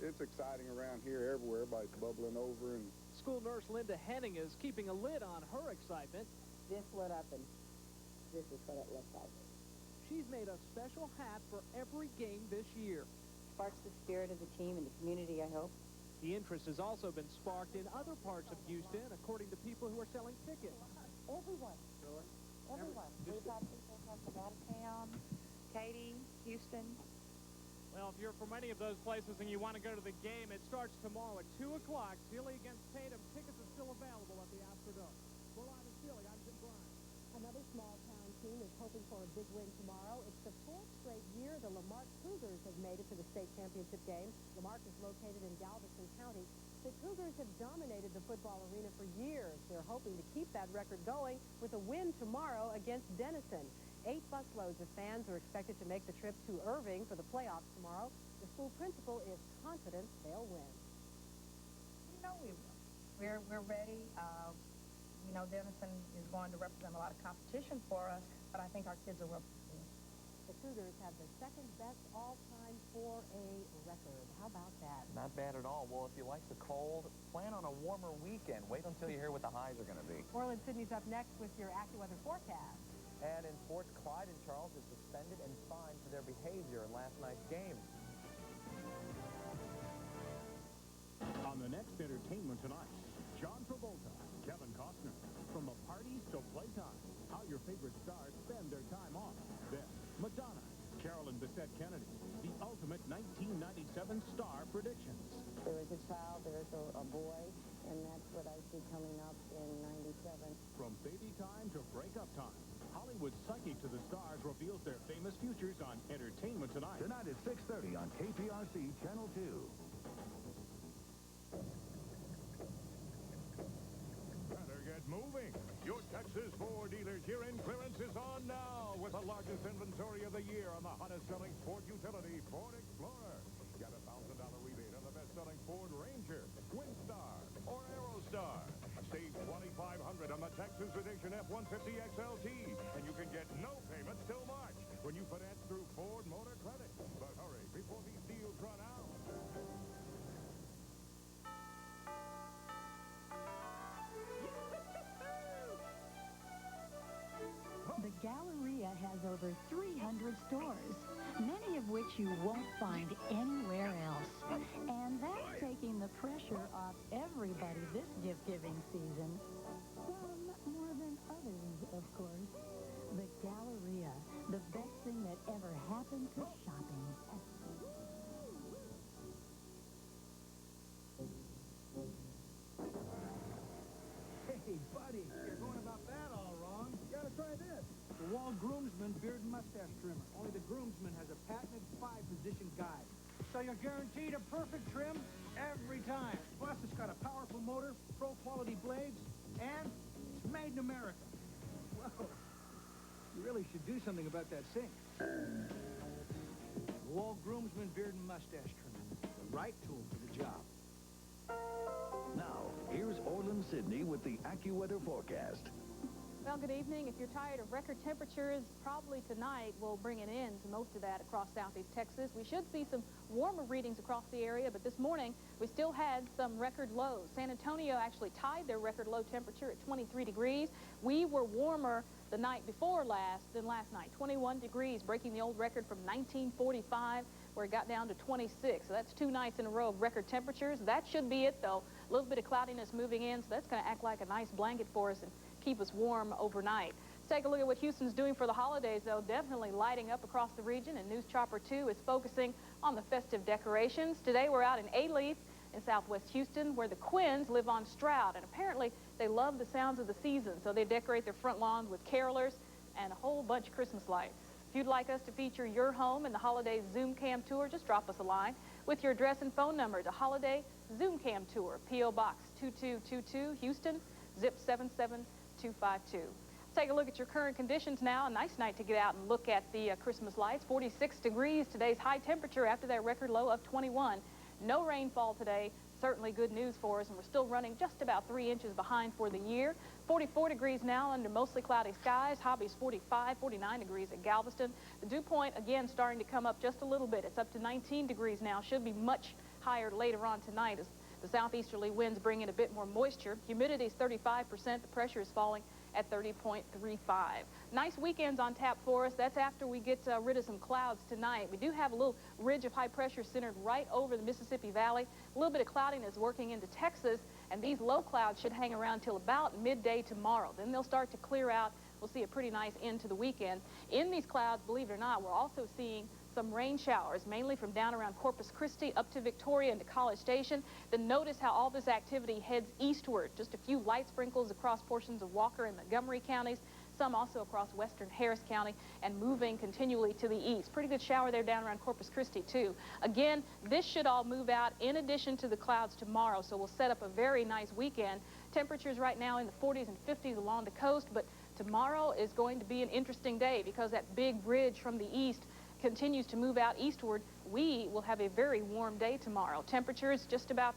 It's exciting around here everywhere. Everybody's bubbling over. And school nurse Linda Henning is keeping a lid on her excitement. This lit up, and this is what it looks like. She's made a special hat for every game this year. Sparks the spirit of the team and the community, I hope. The interest has also been sparked in other parts of Houston, according to people who are selling tickets. Everyone. Really? Everyone. We've got people from out of town, Katy, Houston. Well, if you're from any of those places and you want to go to the game, it starts tomorrow at 2 o'clock. Sealy against Tatum. Tickets are still available at the Astrodome. We're live in Sealy. I'm Jim Bryant. Another small-town team is hoping for a big win tomorrow. It's the 4th straight year the Lamarck Cougars have made it to the state championship game. Lamarck is located in Galveston County. The Cougars have dominated the football arena for years. Their hoping to keep that record going with a win tomorrow against Denison. 8 busloads of fans are expected to make the trip to Irving for the playoffs tomorrow. The school principal is confident they'll win. You know we will. We're ready. You know, Denison is going to represent a lot of competition for us, but I think our kids are well prepared. The Cougars have the second best all-time 4A record. How about that? Not bad at all. Well, if you like the cold, plan on a warmer weekend. Wait until you hear what the highs are going to be. Orland Sydney's up next with your AccuWeather forecast. And in sports, Clyde and Charles is suspended and fined for their behavior in last night's game. On the next Entertainment Tonight, John Travolta, Kevin Costner. From the parties to playtime, how your favorite stars spend their time off. Then, Madonna, Carolyn Bessette Kennedy, the ultimate 1997 star predictions. There is a child, there's a boy, and that's what I see coming up in 97. From baby time to breakup time, Hollywood's Psychic to the Stars reveals their famous futures on Entertainment Tonight. Tonight at 6:30 on KTRC Channel 2. Better get moving. Your Texas Ford dealer year-end clearance is on now with the largest inventory of the year on the hottest-selling sport utility, Ford Explorer. Get a $1,000 rebate on the best-selling Ford Ranger, Windstar, or Aerostar. Save $2,500 on the Texas Edition F-150 XLT, and you can get no payments till March when you finance through Ford Motor Credit. But hurry, before these deals run out. The Galleria has over 300 stores, many of which you won't find anywhere else. And that's taking the pressure off everybody this gift-giving season. Some more than others, of course. The Galleria, the best thing that ever happened to shopping. Hey, buddy, you're going about that all wrong. You gotta try this. The Wall Groomsman Beard and Mustache Trimmer. Only the groomsman has a patented 5-position guide. So you're guaranteed a perfect trim every time. Plus, it's got a powerful motor, pro-quality blades, and it's made in America. Whoa. You really should do something about that sink. The Wall Groomsman Beard and Mustache Trimmer. The right tool for the job. Now, here's Orland Sydney with the AccuWeather forecast. Well, good evening. If you're tired of record temperatures, probably tonight will bring an end to most of that across southeast Texas. We should see some warmer readings across the area, but this morning we still had some record lows. San Antonio actually tied their record low temperature at 23 degrees. We were warmer the night before last than last night, 21 degrees, breaking the old record from 1945, where it got down to 26. So that's 2 nights in a row of record temperatures. That should be it, though. A little bit of cloudiness moving in, so that's going to act like a nice blanket for us and keep us warm overnight. Let's take a look at what Houston's doing for the holidays, though. Definitely lighting up across the region, and News Chopper 2 is focusing on the festive decorations. Today we're out in Alief in southwest Houston, where the Quins live on Stroud, and apparently they love the sounds of the season, so they decorate their front lawns with carolers and a whole bunch of Christmas lights. If you'd like us to feature your home in the Holiday Zoom Cam Tour, just drop us a line with your address and phone number to Holiday Zoom Cam Tour, P.O. Box 2222, Houston, zip 77252. Take a look at your current conditions now. A nice night to get out and look at the Christmas lights. 46 degrees, today's high temperature after that record low of 21. No rainfall today. Certainly good news for us, and we're still running just about 3 inches behind for the year. 44 degrees now under mostly cloudy skies. Hobby's 45, 49 degrees at Galveston. The dew point, again, starting to come up just a little bit. It's up to 19 degrees now. Should be much higher later on tonight as the southeasterly winds bring in a bit more moisture. Humidity is 35%. The pressure is falling at 30.35. Nice weekends on tap for us. That's after we get rid of some clouds tonight. We do have a little ridge of high pressure centered right over the Mississippi Valley. A little bit of cloudiness working into Texas, and these low clouds should hang around till about midday tomorrow. Then they'll start to clear out. We'll see a pretty nice end to the weekend. In these clouds, believe it or not, we're also seeing some rain showers, mainly from down around Corpus Christi up to Victoria and to College Station. Then notice how all this activity heads eastward. Just a few light sprinkles across portions of Walker and Montgomery counties, some also across western Harris County, and moving continually to the east. Pretty good shower there down around Corpus Christi, too. Again, this should all move out in addition to the clouds tomorrow, so we'll set up a very nice weekend. Temperatures right now in the 40s and 50s along the coast, but tomorrow is going to be an interesting day because that big bridge from the east continues to move out eastward. We will have a very warm day tomorrow. Temperatures just about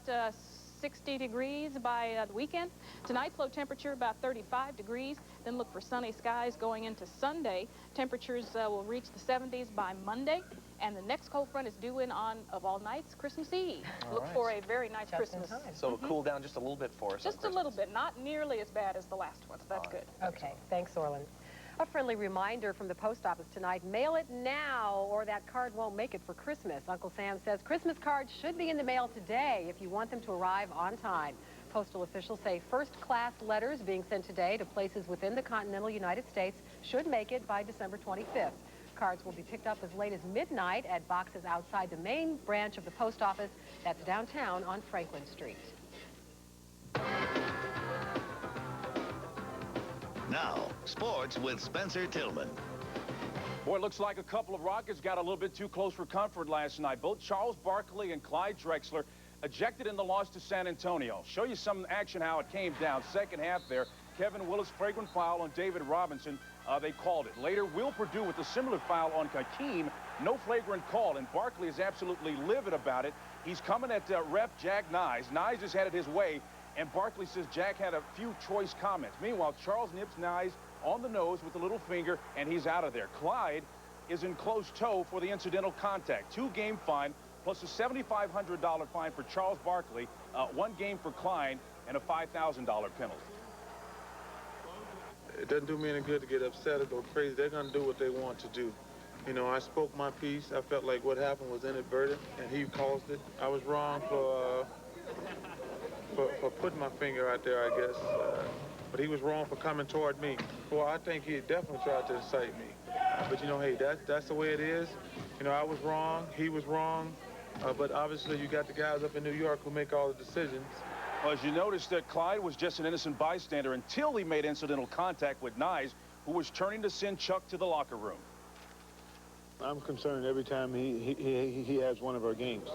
60 degrees by the weekend. Tonight's low temperature about 35 degrees. Then look for sunny skies going into Sunday. Temperatures will reach the 70s by Monday. And the next cold front is due in on, of all nights, Christmas Eve. Look for a very nice Christmas. So it'll cool down just a little bit for us. Just a little bit, not nearly as bad as the last one, so that's good. Okay, thanks, Orland. A friendly reminder from the post office tonight, mail it now or that card won't make it for Christmas. Uncle Sam says Christmas cards should be in the mail today if you want them to arrive on time. Postal officials say first-class letters being sent today to places within the continental United States should make it by December 25th. Cards will be picked up as late as midnight at boxes outside the main branch of the post office. That's downtown on Franklin Street. Now, sports with Spencer Tillman. Boy, it looks like a couple of Rockets got a little bit too close for comfort last night. Both Charles Barkley and Clyde Drexler ejected in the loss to San Antonio. Show you some action how it came down. Second half there, Kevin Willis, flagrant foul on David Robinson. They called it. Later, Will Perdue with a similar foul on Hakeem. No flagrant call, and Barkley is absolutely livid about it. He's coming at ref Jack Nyes. Nyes has had it his way, and Barkley says Jack had a few choice comments. Meanwhile, Charles nips Nyes on the nose with a little finger, and he's out of there. Clyde is in close tow for the incidental contact. 2-game fine, plus a $7,500 fine for Charles Barkley, 1 game for Clyde, and a $5,000 penalty. It doesn't do me any good to get upset or go crazy. They're going to do what they want to do. You know, I spoke my piece. I felt like what happened was inadvertent, and he caused it. I was wrong for putting my finger out there, I guess. But he was wrong for coming toward me. Well, I think he definitely tried to incite me. But, you know, hey, that's the way it is. You know, I was wrong. He was wrong. But obviously, you got the guys up in New York who make all the decisions. Well, as you noticed, Clyde was just an innocent bystander until he made incidental contact with Nyes, who was turning to send Chuck to the locker room. I'm concerned every time he has one of our games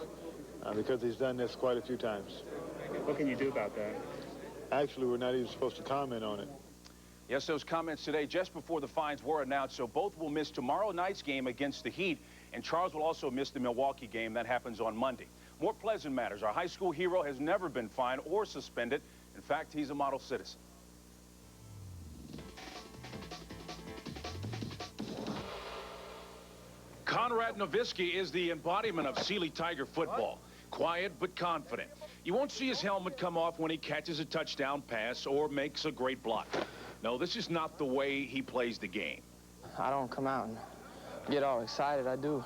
because he's done this quite a few times. What can you do about that? Actually, we're not even supposed to comment on it. Yes, those comments today just before the fines were announced, so both will miss tomorrow night's game against the Heat, and Charles will also miss the Milwaukee game. That happens on Monday. More pleasant matters. Our high school hero has never been fined or suspended. In fact, he's a model citizen. Conrad Nowitzki is the embodiment of Sealy Tiger football. Quiet but confident. You won't see his helmet come off when he catches a touchdown pass or makes a great block. No, this is not the way he plays the game. I don't come out and get all excited. I do.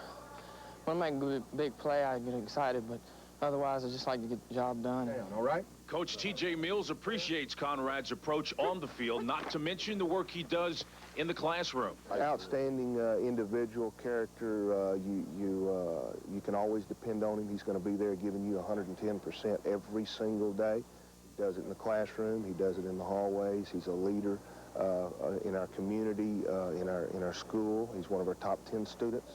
When I make a big play, I get excited, but otherwise, I just like to get the job done. All right. Coach T.J. Mills appreciates Conrad's approach on the field, not to mention the work he does in the classroom. Outstanding individual character. You can always depend on him. He's going to be there giving you 110% every single day. He does it in the classroom. He does it in the hallways. He's a leader in our community, in our school. He's one of our top 10 students.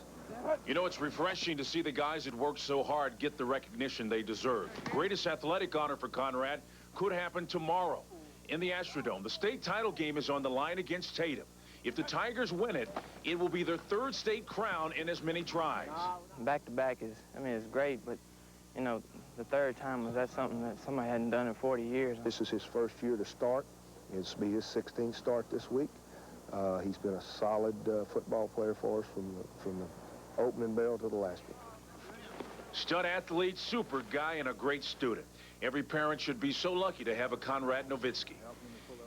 You know, it's refreshing to see the guys that work so hard get the recognition they deserve. The greatest athletic honor for Conrad could happen tomorrow in the Astrodome. The state title game is on the line against Tatum. If the Tigers win it, it will be their 3rd state crown in as many tries. Back-to-back is, I mean, it's great, but, you know, the 3rd time was something that somebody hadn't done in 40 years. This is his 1st year to start. It's be his 16th start this week. He's been a solid football player for us from the opening bell to the last one. Stud athlete, super guy, and a great student. Every parent should be so lucky to have a Conrad Nowitzki.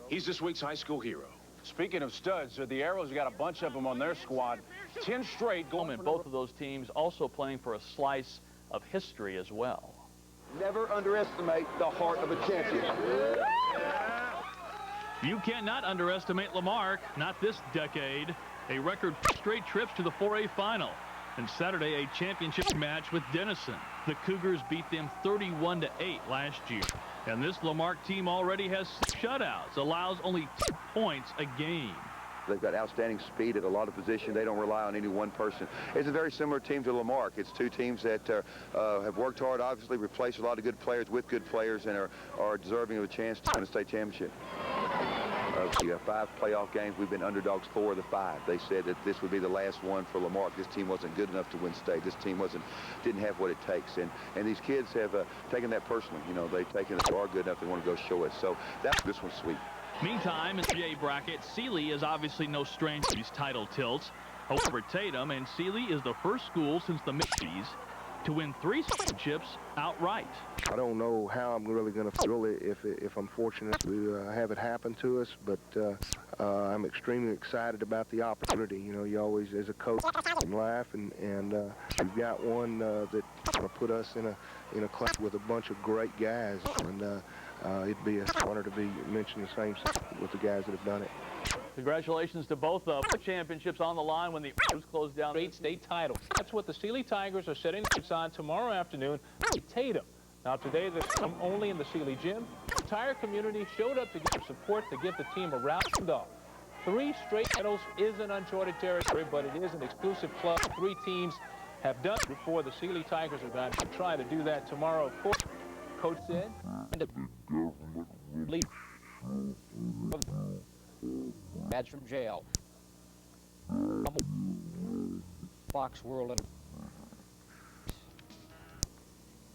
He's this week's high school hero. Speaking of studs, the Arrows got a bunch of them on their squad. 10 straight going. Both of those teams also playing for a slice of history as well. Never underestimate the heart of a champion. You cannot underestimate Lamarck, not this decade. A record straight trips to the 4A final. And Saturday, a championship match with Denison. The Cougars beat them 31-8 last year. And this Lamarck team already has 6 shutouts, allows only 2 points a game. They've got outstanding speed at a lot of positions. They don't rely on any one person. It's a very similar team to Lamarck. It's two teams that have worked hard, obviously replaced a lot of good players with good players, and are deserving of a chance to win a state championship. We have 5 playoff games. We've been underdogs 4 of the 5. They said that this would be the last one for Lamarck. This team wasn't good enough to win state. This team didn't have what it takes. And these kids have taken that personally. You know, they've taken it. They are good enough. They want to go show it. So this one's sweet. Meantime, in the J bracket, Sealy is obviously no stranger to these title tilts. However, Tatum and Sealy is the first school since the mid-80s to win 3 championships outright. I don't know how I'm really going to feel if I'm fortunate to have it happen to us, but I'm extremely excited about the opportunity. You know, you always, as a coach, laugh, and we've got one that's going to put us in a class with a bunch of great guys, and it'd be an honor to be mentioned the same with the guys that have done it. Congratulations to both of them. Championships on the line when the Blues close down 8 state titles. That's what the Sealy Tigers are setting their sights on tomorrow afternoon. Tatum. Now today they're only in the Sealy gym. The entire community showed up to give support to give the team a round off. 3 straight titles isn't uncharted territory, but it is an exclusive club. 3 teams have done it before. The Sealy Tigers are going to try to do that tomorrow. Of course, Coach said, Badge from jail. Fox World.